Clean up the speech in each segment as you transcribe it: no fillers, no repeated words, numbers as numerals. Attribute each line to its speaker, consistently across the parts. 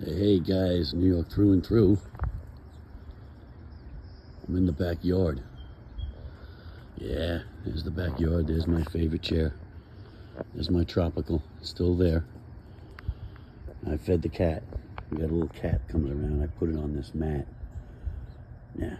Speaker 1: Hey guys, New York through and through. I'm in the backyard. Yeah, there's the backyard. There's my favorite chair. There's my tropical, still there. I fed the cat. We got a little cat coming around. I put it on this mat. Yeah,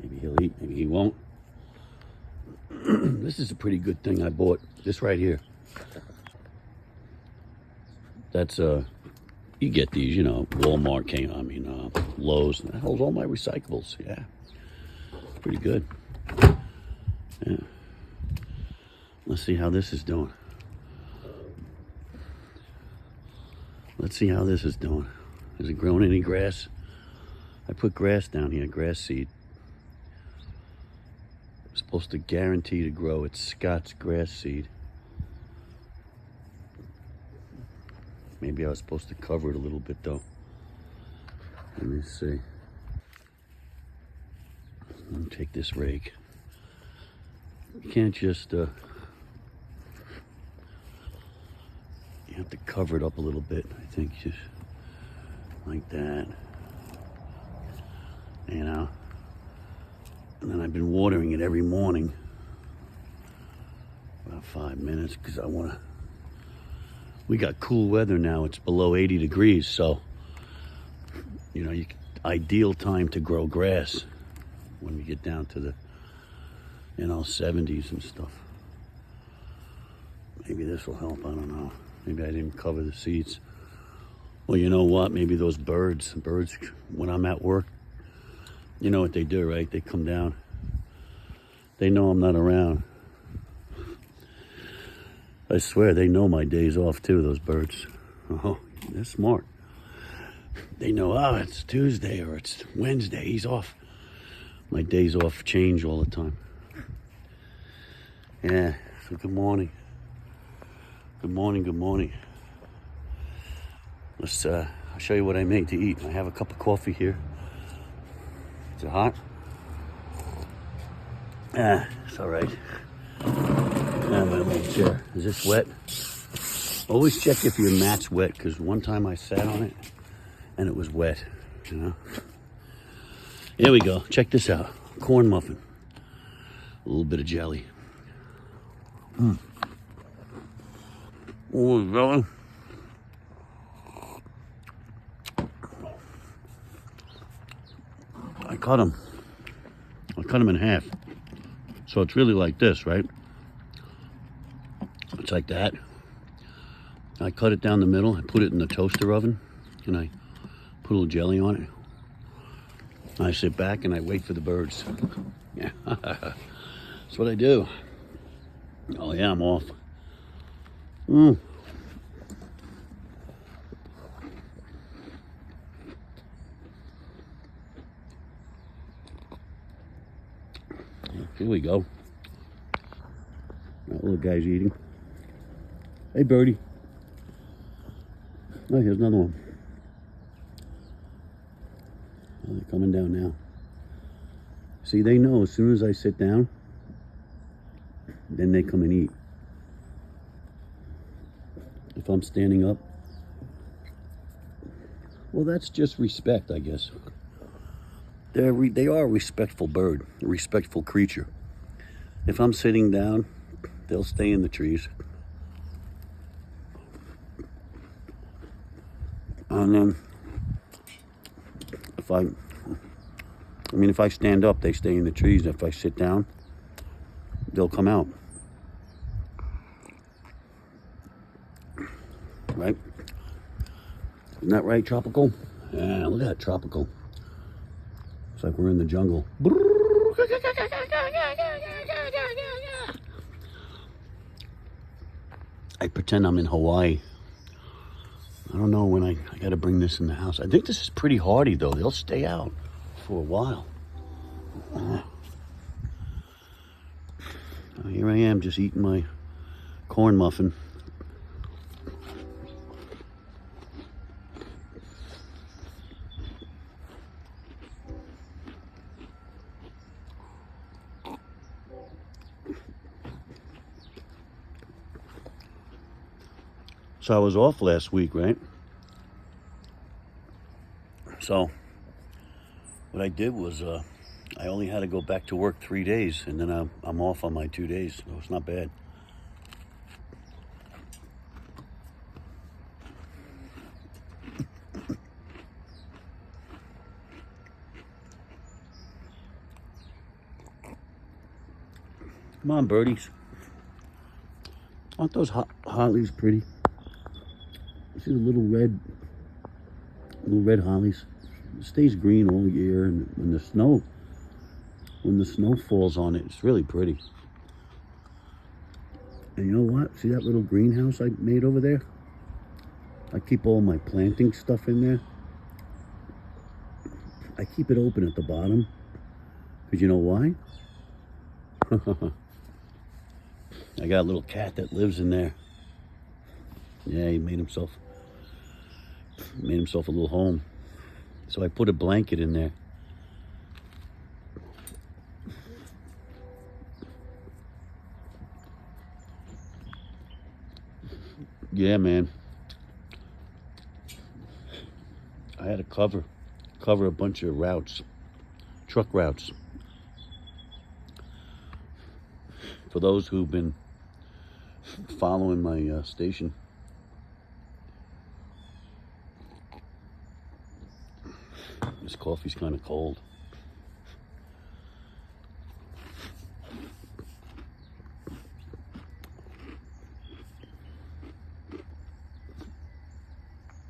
Speaker 1: maybe he'll eat, maybe he won't. This is a pretty good thing I bought. This right here. That's you get these, you know, Walmart Lowe's. That holds all my recyclables. Yeah, pretty good. Yeah. Let's see how this is doing. Let's see how this is doing. Has it grown any grass? I put grass down here, grass seed. It's supposed to guarantee to grow. It's Scott's grass seed. Maybe I was supposed to cover it a little bit though. Let me see. Let me take this rake. You can't just, you have to cover it up a little bit. I think just like that. You know? And then I've been watering it every morning. About 5 minutes because I want to. We got cool weather now. It's below 80 degrees, so you know, ideal time to grow grass when we get down to the 70s and stuff. Maybe this will help. I don't know. Maybe I didn't cover the seeds. Well, you know what? Maybe those birds when I'm at work, you know what they do, right? They come down. They know I'm not around. I swear they know my days off too, those birds. Oh, they're smart. They know, oh, it's Tuesday or it's Wednesday, he's off. My days off change all the time. Yeah, so good morning. Good morning, good morning. I'll show you what I made to eat. I have a cup of coffee here. Is it hot? It's all right. My little chair. Is this wet? Always check if your mat's wet, because one time I sat on it and it was wet, you know? Here we go. Check this out. Corn muffin. A little bit of jelly. Oh, jelly. I cut them in half. So it's really like this, right? It's like that. I cut it down the middle. I put it in the toaster oven, and I put a little jelly on it. I sit back and I wait for the birds. Yeah, that's what I do. Oh yeah, I'm off. Here we go. That little guy's eating. Hey, birdie. Oh, here's another one. Oh, they're coming down now. See, they know as soon as I sit down, then they come and eat. If I'm standing up, well, that's just respect, I guess. They are a respectful bird, a respectful creature. If I'm sitting down, they'll stay in the trees. And then if I stand up, they stay in the trees. If I sit down, they'll come out. Right? Isn't that right, Tropical? Yeah, look at that, Tropical. It's like we're in the jungle. I pretend I'm in Hawaii. I don't know when I got to bring this in the house. I think this is pretty hardy, though. They'll stay out for a while. Here I am, just eating my corn muffin. So I was off last week, right? So what I did was I only had to go back to work 3 days, and then I'm off on my 2 days, so it's not bad. Come on, birdies. Aren't those hollies pretty? See the little red hollies? It stays green all year, and when the snow falls on it, it's really pretty. And you know what? See that little greenhouse I made over there? I keep all my planting stuff in there. I keep it open at the bottom, because you know why? I got a little cat that lives in there. Yeah, he made himself a little home. So I put a blanket in there. Yeah, man. I had to cover a bunch of routes, truck routes. For those who've been following my station. This coffee's kind of cold.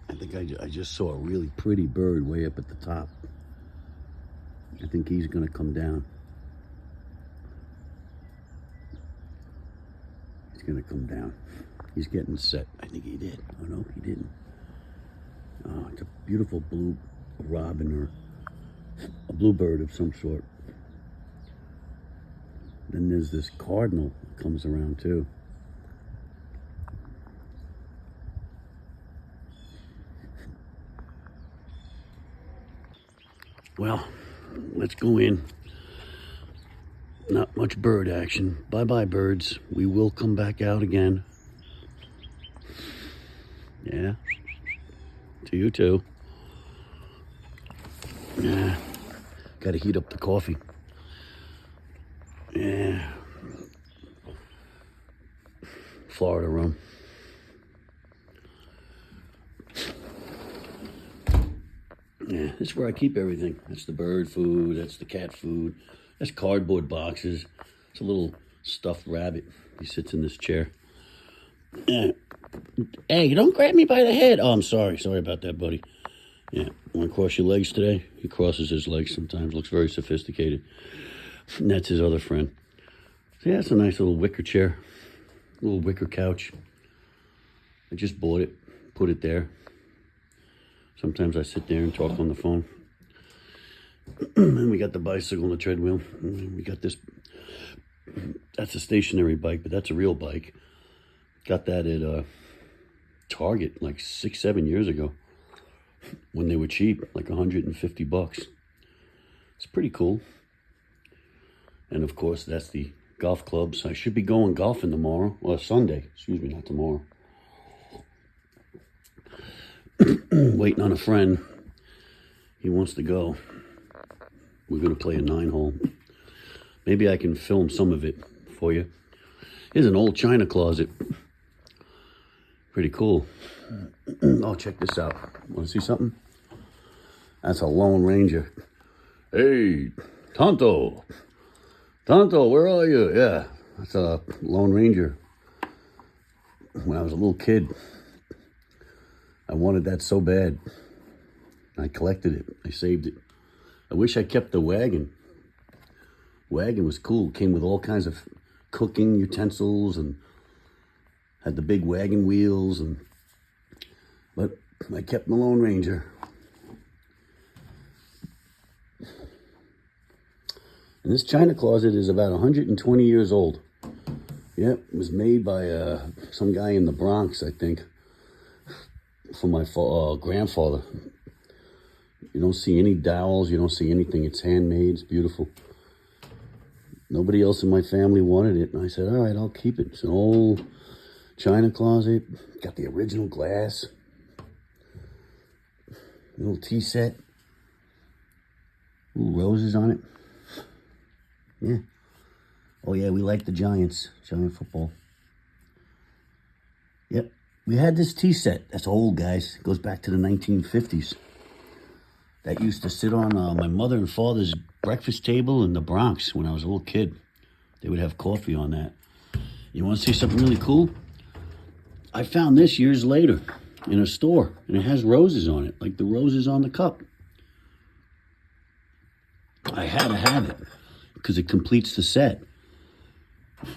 Speaker 1: I think I just saw a really pretty bird way up at the top. I think he's gonna come down. He's gonna come down. He's getting set. I think he did. Oh no, he didn't. Oh, it's a beautiful blue robin or a bluebird of some sort. Then there's this cardinal that comes around too. Well, let's go in. Not much bird action. Bye-bye, birds. We will come back out again. Yeah. To you too. Yeah. Gotta heat up the coffee. Yeah. Florida rum. Yeah, this is where I keep everything. That's the bird food, that's the cat food, that's cardboard boxes. It's a little stuffed rabbit. He sits in this chair. Yeah. Hey, don't grab me by the head. Oh, I'm sorry. Sorry about that, buddy. Yeah, want to cross your legs today? He crosses his legs sometimes. Looks very sophisticated. And that's his other friend. So yeah, it's a nice little wicker chair. Little wicker couch. I just bought it. Put it there. Sometimes I sit there and talk on the phone. And we got the bicycle and the treadmill. And we got this. That's a stationary bike, but that's a real bike. Got that at Target like 6-7 years ago when they were cheap, like $150. It's pretty cool. And of course, that's the golf clubs. I should be going golfing tomorrow, or Sunday. Excuse me, not tomorrow. Waiting on a friend. He wants to go. We're going to play a 9-hole. Maybe I can film some of it for you. Here's an old china closet. Pretty cool. Oh, check this out. Want to see something? That's a Lone Ranger. Hey, Tonto. Tonto, where are you? Yeah, that's a Lone Ranger. When I was a little kid, I wanted that so bad. I collected it. I saved it. I wish I kept the wagon. Wagon was cool. Came with all kinds of cooking utensils and had the big wagon wheels. But I kept the Lone Ranger. And this china closet is about 120 years old. Yep, it was made by some guy in the Bronx, I think. For my grandfather. You don't see any dowels, you don't see anything. It's handmade, it's beautiful. Nobody else in my family wanted it, and I said, all right, I'll keep it. It's an old china closet. Got the original glass. Little tea set. Ooh, roses on it. Yeah. Oh yeah, we like the Giants. Giant football. Yep. We had this tea set. That's old, guys. It goes back to the 1950s. That used to sit on my mother and father's breakfast table in the Bronx when I was a little kid. They would have coffee on that. You want to see something really cool? I found this years later in a store, and it has roses on it, like the roses on the cup. I had to have it because it completes the set.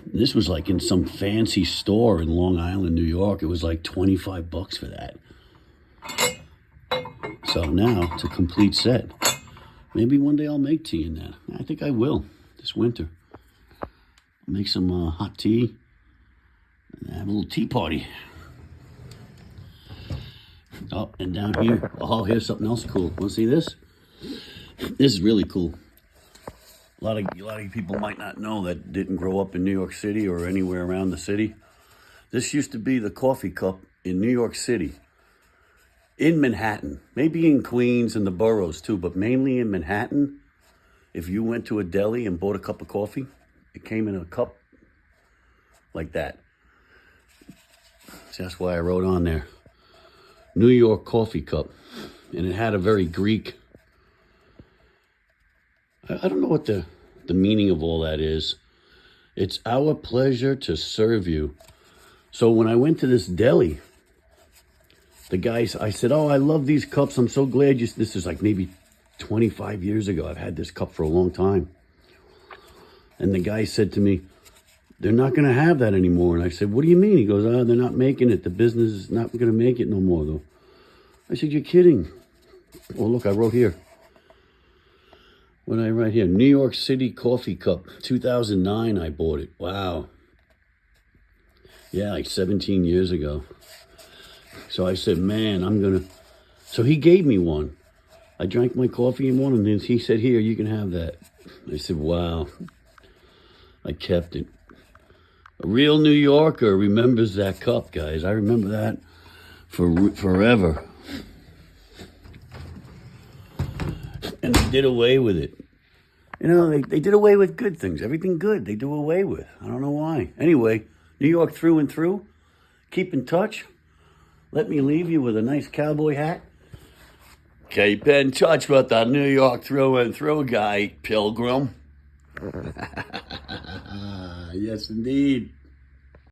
Speaker 1: This was like in some fancy store in Long Island, New York. It was like $25 for that. So now it's a complete set. Maybe one day I'll make tea in that. I think I will this winter. I'll make some hot tea and have a little tea party. Oh, and down here, oh, here's something else cool. Want to see this? This is really cool. A lot of you people might not know that didn't grow up in New York City or anywhere around the city. This used to be the coffee cup in New York City. In Manhattan, maybe in Queens and the boroughs too, but mainly in Manhattan. If you went to a deli and bought a cup of coffee, it came in a cup like that. So that's why I wrote on there, New York coffee cup. And it had a very Greek, I don't know what the meaning of all that is. It's our pleasure to serve you. So when I went to this deli, the guys, I said, oh, I love these cups. I'm so glad this is like maybe 25 years ago. I've had this cup for a long time. And the guy said to me, they're not going to have that anymore. And I said, what do you mean? He goes, oh, they're not making it. The business is not going to make it no more, though. I said, you're kidding. Oh, look, I wrote here. What did I write here? New York City coffee cup. 2009, I bought it. Wow. Yeah, like 17 years ago. So I said, man, I'm going to... So he gave me one. I drank my coffee in one, and then he said, here, you can have that. I said, wow. I kept it. A real New Yorker remembers that cup, guys. I remember that for forever. And they did away with it. You know, they did away with good things. Everything good they do away with. I don't know why. Anyway, New York through and through. Keep in touch. Let me leave you with a nice cowboy hat. Keep in touch with the New York through and through guy, Pilgrim. Yes, indeed.